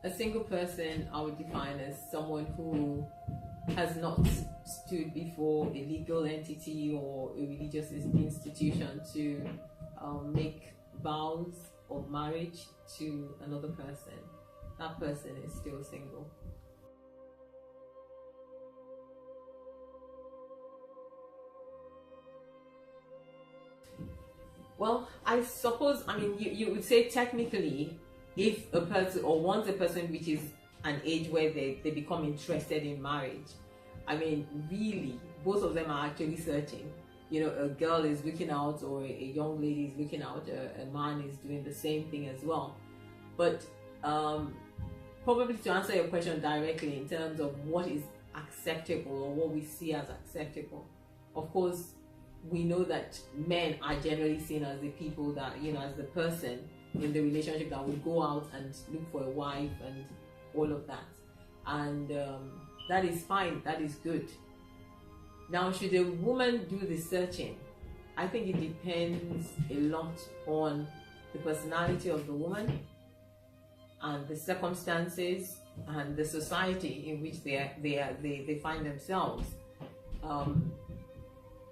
A single person I would define as someone who has not stood before a legal entity or a religious institution to make vows of marriage to another person. That person is still single. Well, I suppose, I mean, you would say technically, if a person, or once a person reaches an age where they become interested in marriage, I mean, really, both of them are actually searching. You know, a girl is looking out, or a young lady is looking out, a man is doing the same thing as well. But probably to answer your question directly in terms of what is acceptable or what we see as acceptable, of course, we know that men are generally seen as the people that, you know, as the person in the relationship that would go out and look for a wife and all of that. And that is fine, that is good. Now, should a woman do the searching? I think it depends a lot on the personality of the woman and the circumstances and the society in which they find themselves.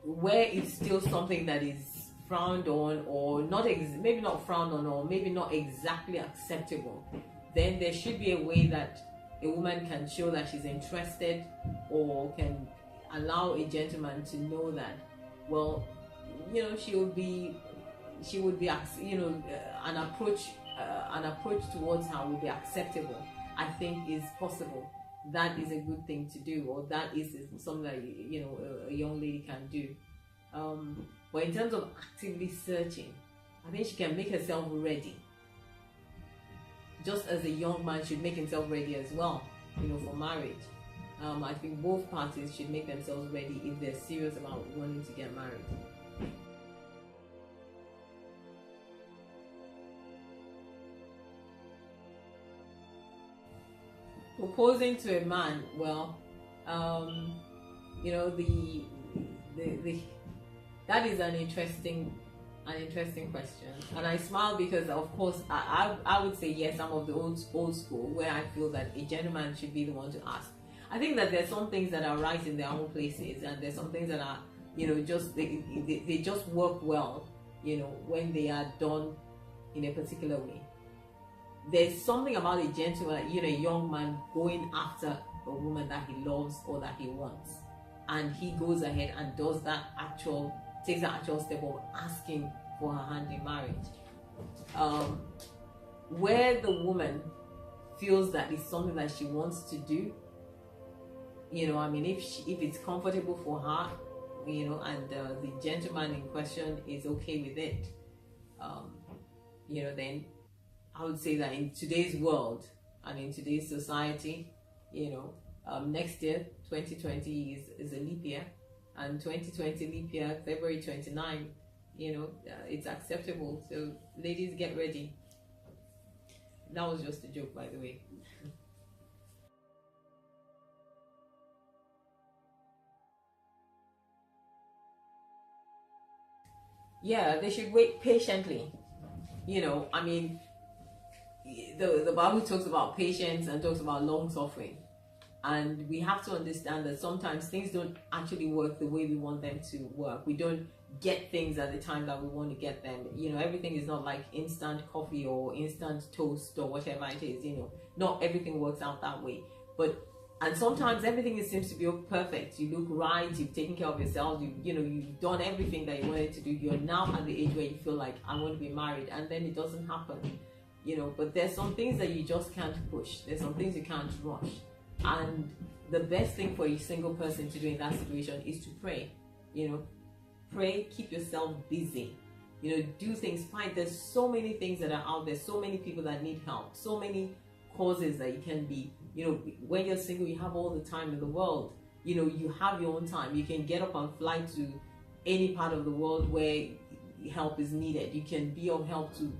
Where it's still something that is frowned on, or not maybe not frowned on, or maybe not exactly acceptable, then there should be a way that a woman can show that she's interested, or can allow a gentleman to know that, well, you know, she would be, you know, an approach towards her would be acceptable. I think is possible. That is a good thing to do, or that is something that, you know, a young lady can do. But in terms of actively searching, I think she can make herself ready, just as a young man should make himself ready as well, you know, for marriage. I think both parties should make themselves ready if they're serious about wanting to get married. Proposing to a man, well, you know, that is an interesting question, and I smile because, of course, I would say yes, I'm of the old school, where I feel that a gentleman should be the one to ask. I think that there's some things that are right in their own places, and there's some things that are, you know, just they just work well, you know, when they are done in a particular way. There's something about a gentleman, you know, a young man going after a woman that he loves or that he wants, and he goes ahead and does takes the actual step of asking for her hand in marriage. Where the woman feels that it's something that she wants to do, you know, I mean, if it's comfortable for her, you know, and the gentleman in question is okay with it, you know, then I would say that in today's world and in today's society, you know, next year, 2020 is a leap year, and 2020 leap year, February 29, you know, it's acceptable. So ladies, get ready. That was just a joke, by the way. Yeah, they should wait patiently. You know, I mean, the Bible talks about patience and talks about long suffering, and we have to understand that sometimes things don't actually work the way we want them to work. We don't get things at the time that we want to get them. You know, everything is not like instant coffee or instant toast or whatever it is. You know, not everything works out that way. And sometimes everything seems to be perfect. You look right, you've taken care of yourself, you know, you've done everything that you wanted to do. You're now at the age where you feel like, I want to be married, and then it doesn't happen. You know, but there's some things that you just can't push. There's some things you can't rush. And the best thing for a single person to do in that situation is to pray. You know, pray, keep yourself busy. You know, do things, find. There's so many things that are out there, so many people that need help, so many causes that you can be. You know, when you're single, you have all the time in the world. You know, you have your own time. You can get up and fly to any part of the world where help is needed. You can be of help to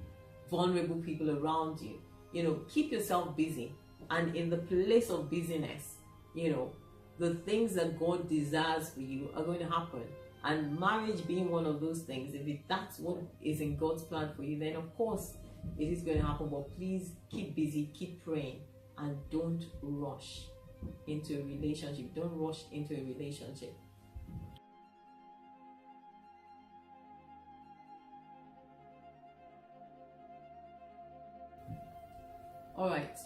vulnerable people around you. You know, keep yourself busy, and in the place of busyness, you know, the things that God desires for you are going to happen. And marriage being one of those things, if that's what is in God's plan for you, then of course it is going to happen. But please keep busy, keep praying, and don't rush into a relationship. Don't rush into a relationship. All right,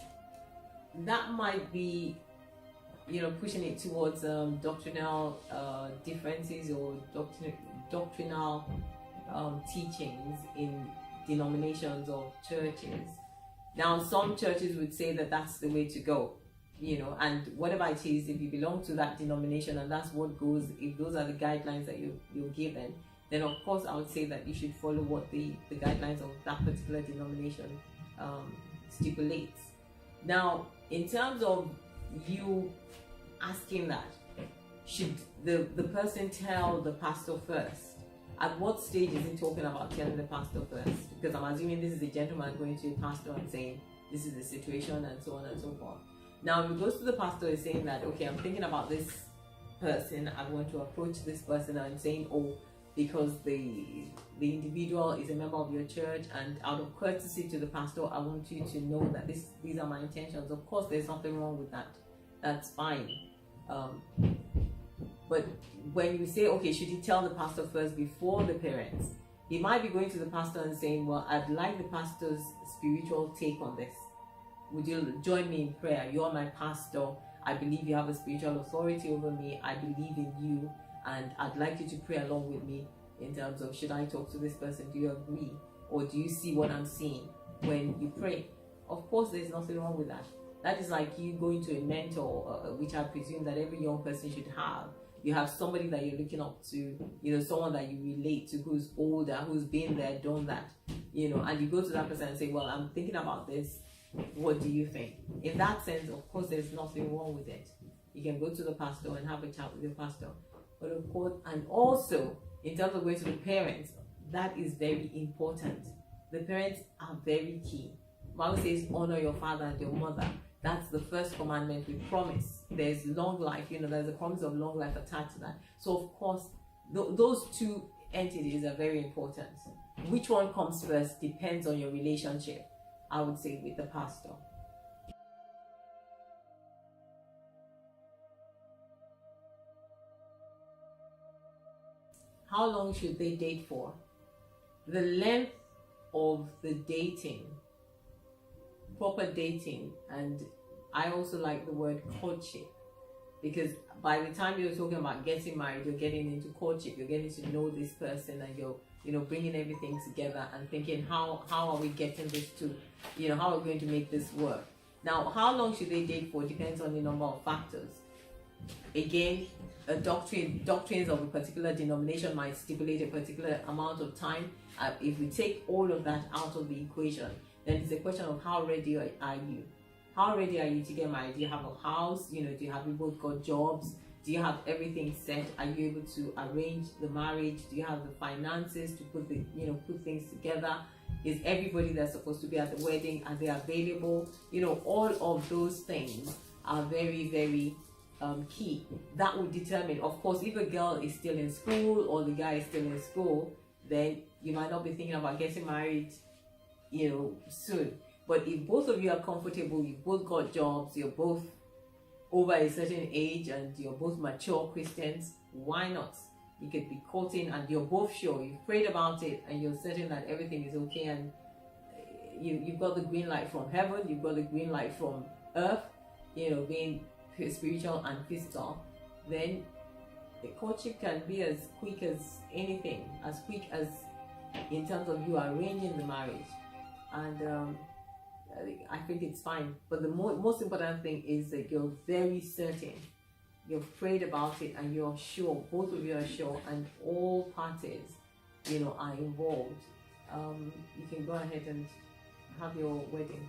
that might be, pushing it towards doctrinal differences or doctrinal teachings in denominations or churches. Now, some churches would say that that's the way to go, and whatever it is, if you belong to that denomination and that's what goes, if those are the guidelines that you're given, then of course I would say that you should follow what the guidelines of that particular denomination stipulates. Now, in terms of you asking that, should the person tell the pastor first? At what stage is he talking about telling the pastor first? Because I'm assuming this is a gentleman going to a pastor and saying, this is the situation and so on and so forth. Now, if he goes to the pastor and saying that, okay, I'm thinking about this person, I want to approach this person, and saying, oh, because the individual is a member of your church, and out of courtesy to the pastor, I want you to know that these are my intentions. Of course, there's nothing wrong with that. That's fine. But when you say, okay, should he tell the pastor first before the parents? He might be going to the pastor and saying, well, I'd like the pastor's spiritual take on this. Would you join me in prayer? You're my pastor. I believe you have a spiritual authority over me. I believe in you, and I'd like you to pray along with me in terms of, should I talk to this person? Do you agree? Or do you see what I'm seeing when you pray? Of course, there's nothing wrong with that. That is like you going to a mentor, which I presume that every young person should have. You have somebody that you're looking up to, someone that you relate to, who's older, who's been there, done that, and you go to that person and say, well, I'm thinking about this. What do you think? In that sense, of course, there's nothing wrong with it. You can go to the pastor and have a chat with your pastor. But of course, and also, in terms of going to the parents, that is very important. The parents are very key. The Bible says, honor your father and your mother. That's the first commandment we promise. There's long life, there's a promise of long life attached to that. So of course, those two entities are very important. Which one comes first depends on your relationship, I would say, with the pastor. How long should they date for? The length of the dating, proper dating, and I also like the word courtship, because by the time you're talking about getting married, you're getting into courtship, you're getting to know this person, and you're bringing everything together and thinking, how are we getting this to, how are we going to make this work? Now, how long should they date for depends on the number of factors. Again, doctrines of a particular denomination might stipulate a particular amount of time. If we take all of that out of the equation, then it's a question of how ready are you? How ready are you to get married? Do you have a house? Do you have, you both got jobs? Do you have everything set? Are you able to arrange the marriage? Do you have the finances to put things together? Is everybody that's supposed to be at the wedding, are they available? All of those things are very, very key. That would determine, of course, if a girl is still in school or the guy is still in school, then you might not be thinking about getting married, soon. But if both of you are comfortable, you've both got jobs, you're both over a certain age, and you're both mature Christians, why not? You could be courting and you're both sure, you've prayed about it and you're certain that everything is okay, and you've got the green light from heaven, you've got the green light from earth, being spiritual and physical, then the courtship can be as quick as anything, as quick as in terms of you arranging the marriage. And I think it's fine. But the most important thing is that you're very certain, you've prayed about it, and you're sure, both of you are sure, and all parties, are involved. You can go ahead and have your wedding.